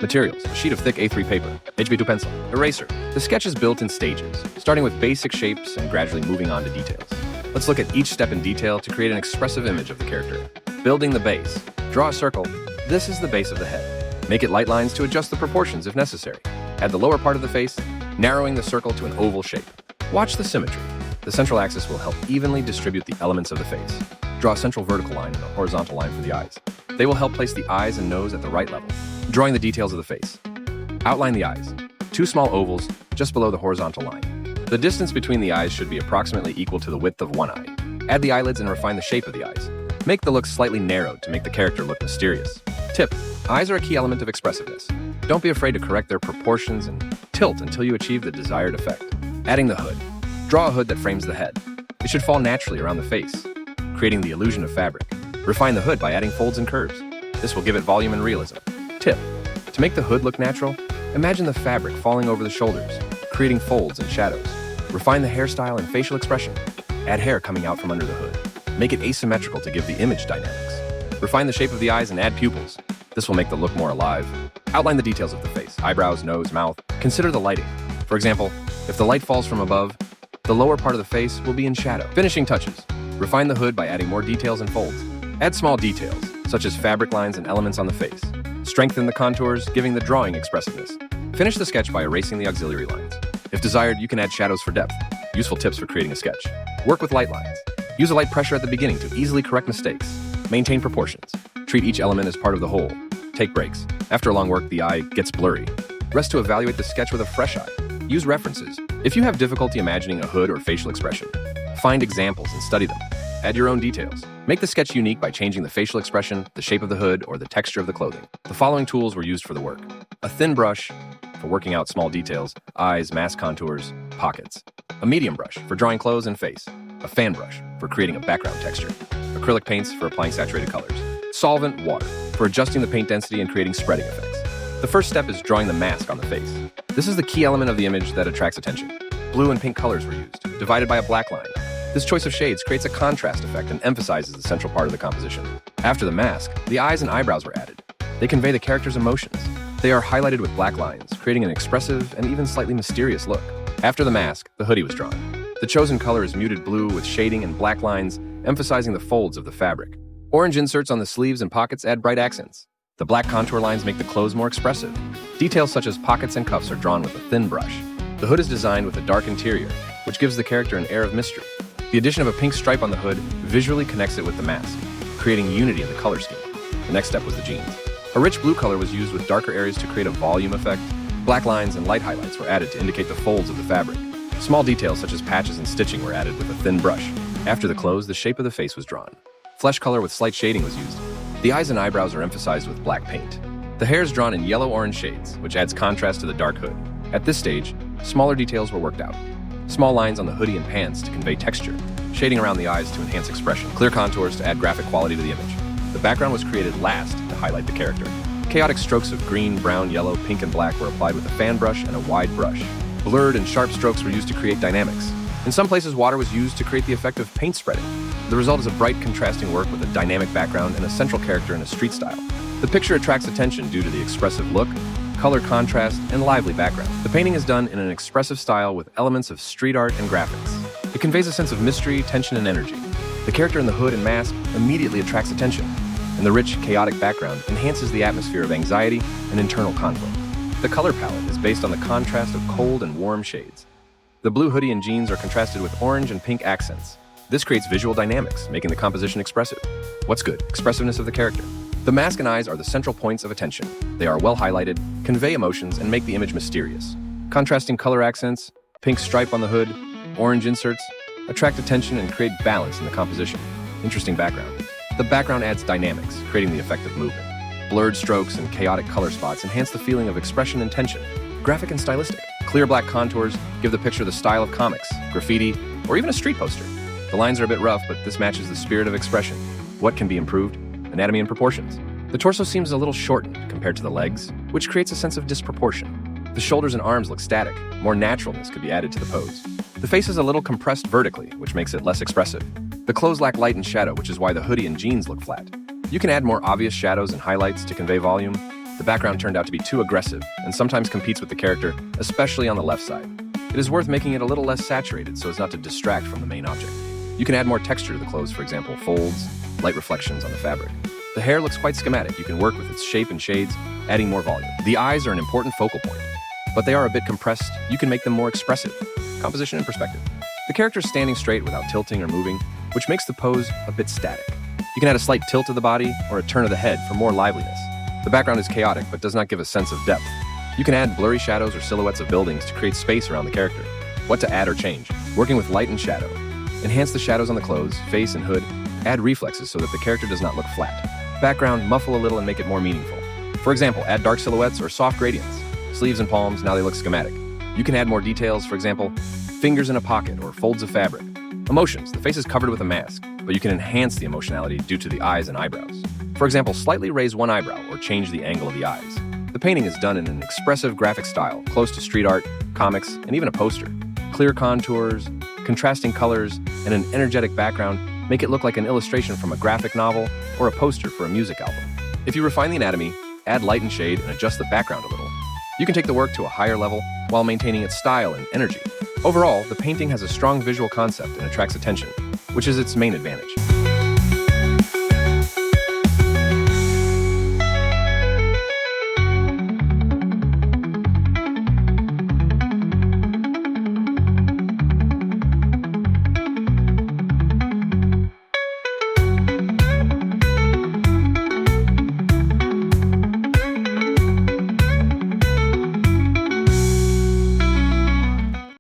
Materials: a sheet of thick A3 paper, HB2 pencil, eraser. The sketch is built in stages, starting with basic shapes and gradually moving on to details. Let's look at each step in detail to create an expressive image of the character. Building the base. Draw a circle. This is the base of the head. Make it light lines to adjust the proportions if necessary. Add the lower part of the face, narrowing the circle to an oval shape. Watch the symmetry. The central axis will help evenly distribute the elements of the face. Draw a central vertical line and a horizontal line for the eyes. They will help place the eyes and nose at the right level. Drawing the details of the face. Outline the eyes. 2 small ovals just below the horizontal line. The distance between the eyes should be approximately equal to the width of one eye. Add the eyelids and refine the shape of the eyes. Make the look slightly narrowed to make the character look mysterious. Tip: eyes are a key element of expressiveness. Don't be afraid to correct their proportions and tilt until you achieve the desired effect. Adding the hood. Draw a hood that frames the head. It should fall naturally around the face, creating the illusion of fabric. Refine the hood by adding folds and curves. This will give it volume and realism. Tip: to make the hood look natural, imagine the fabric falling over the shoulders, creating folds and shadows. Refine the hairstyle and facial expression. Add hair coming out from under the hood. Make it asymmetrical to give the image dynamics. Refine the shape of the eyes and add pupils. This will make the look more alive. Outline the details of the face: eyebrows, nose, mouth. Consider the lighting. For example, if the light falls from above, the lower part of the face will be in shadow. Finishing touches. Refine the hood by adding more details and folds. Add small details, such as fabric lines and elements on the face. Strengthen the contours, giving the drawing expressiveness. Finish the sketch by erasing the auxiliary lines. If desired, you can add shadows for depth. Useful tips for creating a sketch. Work with light lines. Use a light pressure at the beginning to easily correct mistakes. Maintain proportions. Treat each element as part of the whole. Take breaks. After long work, the eye gets blurry. Rest to evaluate the sketch with a fresh eye. Use references. If you have difficulty imagining a hood or facial expression, find examples and study them. Add your own details. Make the sketch unique by changing the facial expression, the shape of the hood, or the texture of the clothing. The following tools were used for the work: a thin brush for working out small details, eyes, mask contours, pockets; a medium brush for drawing clothes and face; a fan brush for creating a background texture; acrylic paints for applying saturated colors; solvent, water, for adjusting the paint density and creating spreading effects. The first step is drawing the mask on the face. This is the key element of the image that attracts attention. Blue and pink colors were used, divided by a black line. This choice of shades creates a contrast effect and emphasizes the central part of the composition. After the mask, the eyes and eyebrows were added. They convey the character's emotions. They are highlighted with black lines, creating an expressive and even slightly mysterious look. After the mask, the hoodie was drawn. The chosen color is muted blue with shading and black lines, emphasizing the folds of the fabric. Orange inserts on the sleeves and pockets add bright accents. The black contour lines make the clothes more expressive. Details such as pockets and cuffs are drawn with a thin brush. The hood is designed with a dark interior, which gives the character an air of mystery. The addition of a pink stripe on the hood visually connects it with the mask, creating unity in the color scheme. The next step was the jeans. A rich blue color was used with darker areas to create a volume effect. Black lines and light highlights were added to indicate the folds of the fabric. Small details such as patches and stitching were added with a thin brush. After the clothes, the shape of the face was drawn. Flesh color with slight shading was used. The eyes and eyebrows are emphasized with black paint. The hair is drawn in yellow-orange shades, which adds contrast to the dark hood. At this stage, smaller details were worked out. Small lines on the hoodie and pants to convey texture, shading around the eyes to enhance expression, clear contours to add graphic quality to the image. The background was created last to highlight the character. Chaotic strokes of green, brown, yellow, pink, and black were applied with a fan brush and a wide brush. Blurred and sharp strokes were used to create dynamics. In some places, water was used to create the effect of paint spreading. The result is a bright, contrasting work with a dynamic background and a central character in a street style. The picture attracts attention due to the expressive look, color contrast, and lively background. The painting is done in an expressive style with elements of street art and graphics. It conveys a sense of mystery, tension, and energy. The character in the hood and mask immediately attracts attention, and the rich, chaotic background enhances the atmosphere of anxiety and internal conflict. The color palette is based on the contrast of cold and warm shades. The blue hoodie and jeans are contrasted with orange and pink accents. This creates visual dynamics, making the composition expressive. What's good? Expressiveness of the character. The mask and eyes are the central points of attention. They are well highlighted, convey emotions, and make the image mysterious. Contrasting color accents, pink stripe on the hood, orange inserts, attract attention and create balance in the composition. Interesting background. The background adds dynamics, creating the effect of movement. Blurred strokes and chaotic color spots enhance the feeling of expression and tension. Graphic and stylistic. Clear black contours give the picture the style of comics, graffiti, or even a street poster. The lines are a bit rough, but this matches the spirit of expression. What can be improved? Anatomy and proportions. The torso seems a little shortened compared to the legs, which creates a sense of disproportion. The shoulders and arms look static. More naturalness could be added to the pose. The face is a little compressed vertically, which makes it less expressive. The clothes lack light and shadow, which is why the hoodie and jeans look flat. You can add more obvious shadows and highlights to convey volume. The background turned out to be too aggressive and sometimes competes with the character, especially on the left side. It is worth making it a little less saturated so as not to distract from the main object. You can add more texture to the clothes, for example, folds, light reflections on the fabric. The hair looks quite schematic. You can work with its shape and shades, adding more volume. The eyes are an important focal point, but they are a bit compressed. You can make them more expressive. Composition and perspective. The character is standing straight without tilting or moving, which makes the pose a bit static. You can add a slight tilt of the body or a turn of the head for more liveliness. The background is chaotic but does not give a sense of depth. You can add blurry shadows or silhouettes of buildings to create space around the character. What to add or change. Working with light and shadow. Enhance the shadows on the clothes, face, and hood. Add reflexes so that the character does not look flat. Background, muffle a little and make it more meaningful. For example, add dark silhouettes or soft gradients. Sleeves and palms, now they look schematic. You can add more details, for example, fingers in a pocket or folds of fabric. Emotions, the face is covered with a mask, but you can enhance the emotionality due to the eyes and eyebrows. For example, slightly raise one eyebrow or change the angle of the eyes. The painting is done in an expressive graphic style, close to street art, comics, and even a poster. Clear contours, contrasting colors, and an energetic background make it look like an illustration from a graphic novel or a poster for a music album. If you refine the anatomy, add light and shade, and adjust the background a little, you can take the work to a higher level while maintaining its style and energy. Overall, the painting has a strong visual concept and attracts attention, which is its main advantage.